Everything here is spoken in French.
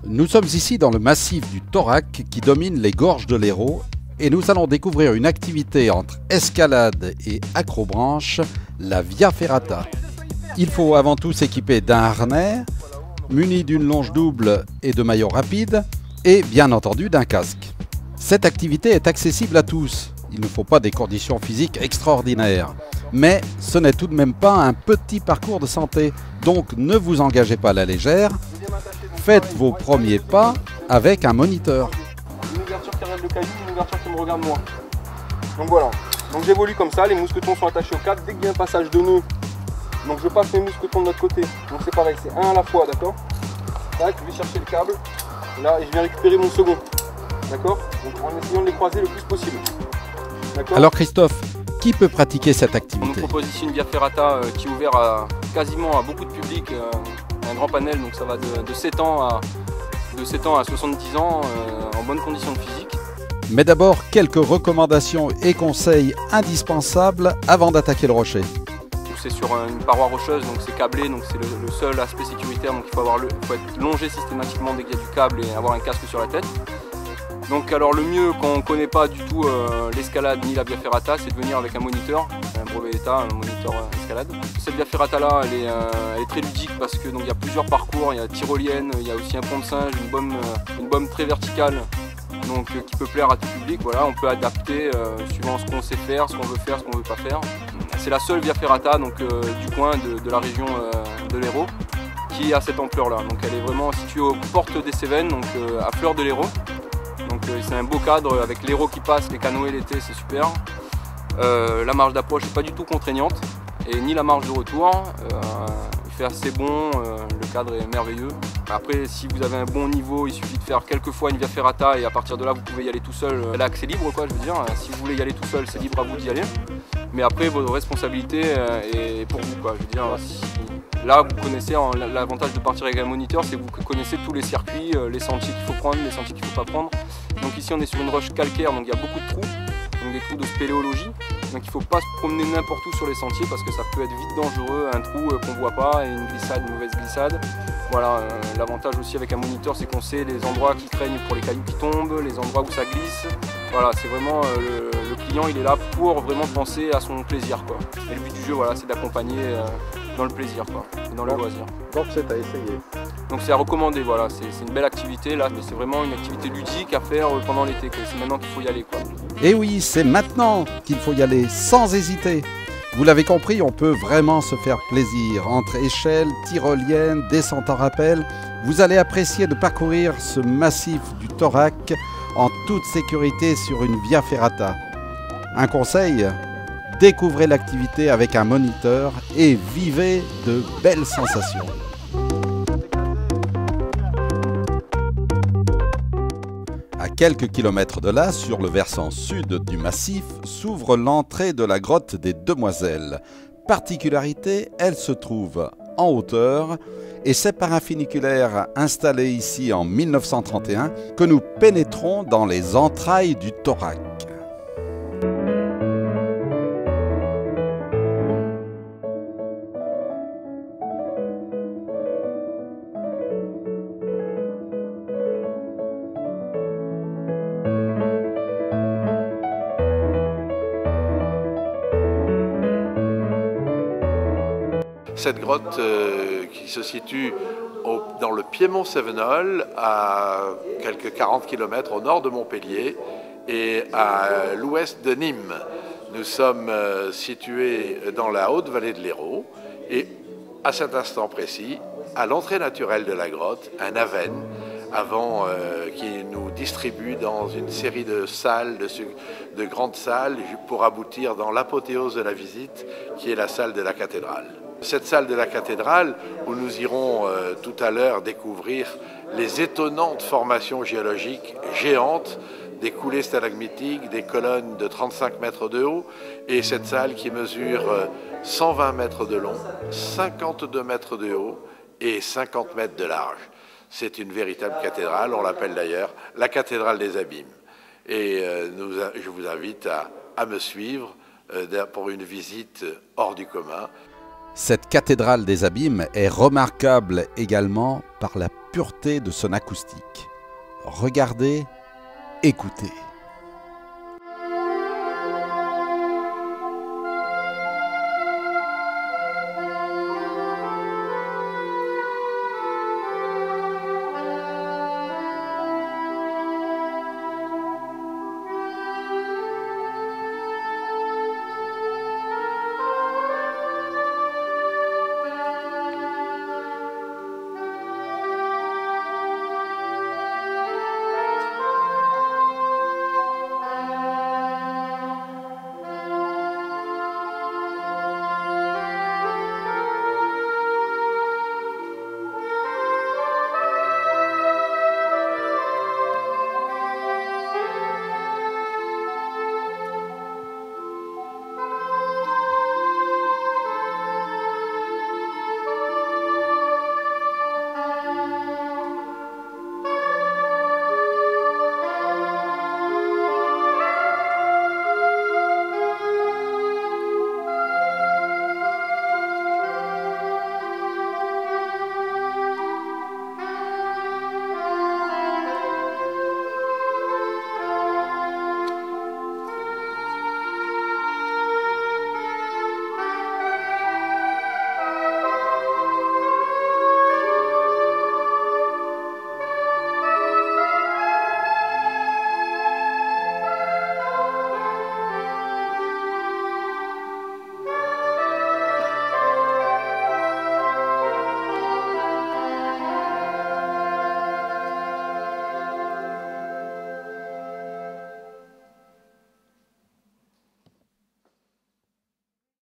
Nous sommes ici dans le massif du Torac qui domine les gorges de l'Hérault et nous allons découvrir une activité entre escalade et acrobranche, la Via Ferrata. Il faut avant tout s'équiper d'un harnais, muni d'une longe double et de maillots rapides et bien entendu d'un casque. Cette activité est accessible à tous. Il ne faut pas des conditions physiques extraordinaires. Mais ce n'est tout de même pas un petit parcours de santé. Donc ne vous engagez pas à la légère. Faites vos premiers pas avec un moniteur. Une ouverture qui regarde le caillou, une ouverture qui me regarde moi. Donc voilà. Donc j'évolue comme ça, les mousquetons sont attachés au cadre. Dès qu'il y a un passage de nœud, donc je passe mes mousquetons de l'autre côté. Donc c'est pareil, c'est un à la fois, d'accord? Tac, je vais chercher le câble. Là, et je viens récupérer mon second. D'accord? Donc en essayant de les croiser le plus possible. Alors Christophe, qui peut pratiquer cette activité? On nous propose ici une Via Ferrata qui est ouverte à, quasiment à beaucoup de public, un grand panel, donc ça va de 7 ans à 70 ans en bonne condition physique. Mais d'abord, quelques recommandations et conseils indispensables avant d'attaquer le rocher. C'est sur une paroi rocheuse, donc c'est câblé, donc c'est le seul aspect sécuritaire, donc il faut être longé systématiquement dès qu'il y a du câble et avoir un casque sur la tête. Donc alors le mieux quand on ne connaît pas du tout l'escalade ni la Via Ferrata, c'est de venir avec un moniteur, un brevet d'état, un moniteur escalade. Cette Via Ferrata là, elle est très ludique parce que donc il y a plusieurs parcours, il y a tyrolienne, il y a aussi un pont de singe, une baume très verticale, donc qui peut plaire à tout public. Voilà, on peut adapter suivant ce qu'on sait faire, ce qu'on veut faire, ce qu'on ne veut pas faire. C'est la seule Via Ferrata donc, du coin de la région de l'Hérault qui a cette ampleur là. Donc elle est vraiment située aux portes des Cévennes, donc à fleur de l'Hérault. Donc c'est un beau cadre avec l'Hérault qui passe, les canoës l'été, c'est super. La marge d'approche n'est pas du tout contraignante et ni la marge de retour. Il fait assez bon, le cadre est merveilleux. Après, si vous avez un bon niveau, il suffit de faire quelques fois une Via Ferrata et à partir de là, vous pouvez y aller tout seul. L'accès libre, quoi, je veux dire. Si vous voulez y aller tout seul, c'est libre à vous d'y aller. Mais après, votre responsabilité est pour vous, quoi. Je veux dire, là, vous connaissez l'avantage de partir avec un moniteur, c'est que vous connaissez tous les circuits, les sentiers qu'il faut prendre, les sentiers qu'il ne faut pas prendre. Donc ici, on est sur une roche calcaire, donc il y a beaucoup de trous, donc des trous de spéléologie. Donc il ne faut pas se promener n'importe où sur les sentiers parce que ça peut être vite dangereux, un trou qu'on ne voit pas et une glissade, une mauvaise glissade. Voilà, l'avantage aussi avec un moniteur, c'est qu'on sait les endroits qui craignent pour les cailloux qui tombent, les endroits où ça glisse. Voilà, c'est vraiment le client, il est là pour vraiment penser à son plaisir, quoi. Et le but du jeu, voilà, c'est d'accompagner dans le plaisir, quoi, et dans le loisir. Donc c'est à essayer. Donc c'est à recommander, voilà, c'est une belle activité là, mais c'est vraiment une activité ludique à faire pendant l'été, c'est maintenant qu'il faut y aller, quoi. Et oui, c'est maintenant qu'il faut y aller, sans hésiter. Vous l'avez compris, on peut vraiment se faire plaisir. Entre échelles, tyroliennes, descentes en rappel, vous allez apprécier de parcourir ce massif du Torac en toute sécurité sur une Via Ferrata. Un conseil, découvrez l'activité avec un moniteur et vivez de belles sensations. À quelques kilomètres de là, sur le versant sud du massif, s'ouvre l'entrée de la grotte des Demoiselles. Particularité, elle se trouve en hauteur et c'est par un funiculaire installé ici en 1931 que nous pénétrons dans les entrailles du Torac. Cette grotte qui se situe dans le Piémont cévenol, à quelques 40 km au nord de Montpellier et à l'ouest de Nîmes. Nous sommes situés dans la haute vallée de l'Hérault et à cet instant précis, à l'entrée naturelle de la grotte, un avenne qui nous distribue dans une série de salles, de grandes salles, pour aboutir dans l'apothéose de la visite, qui est la salle de la cathédrale. Cette salle de la cathédrale, où nous irons tout à l'heure découvrir les étonnantes formations géologiques géantes, des coulées stalagmitiques, des colonnes de 35 mètres de haut, et cette salle qui mesure 120 mètres de long, 52 mètres de haut et 50 mètres de large. C'est une véritable cathédrale, on l'appelle d'ailleurs la cathédrale des abîmes. Et je vous invite à me suivre pour une visite hors du commun. Cette cathédrale des abîmes est remarquable également par la pureté de son acoustique. Regardez, écoutez.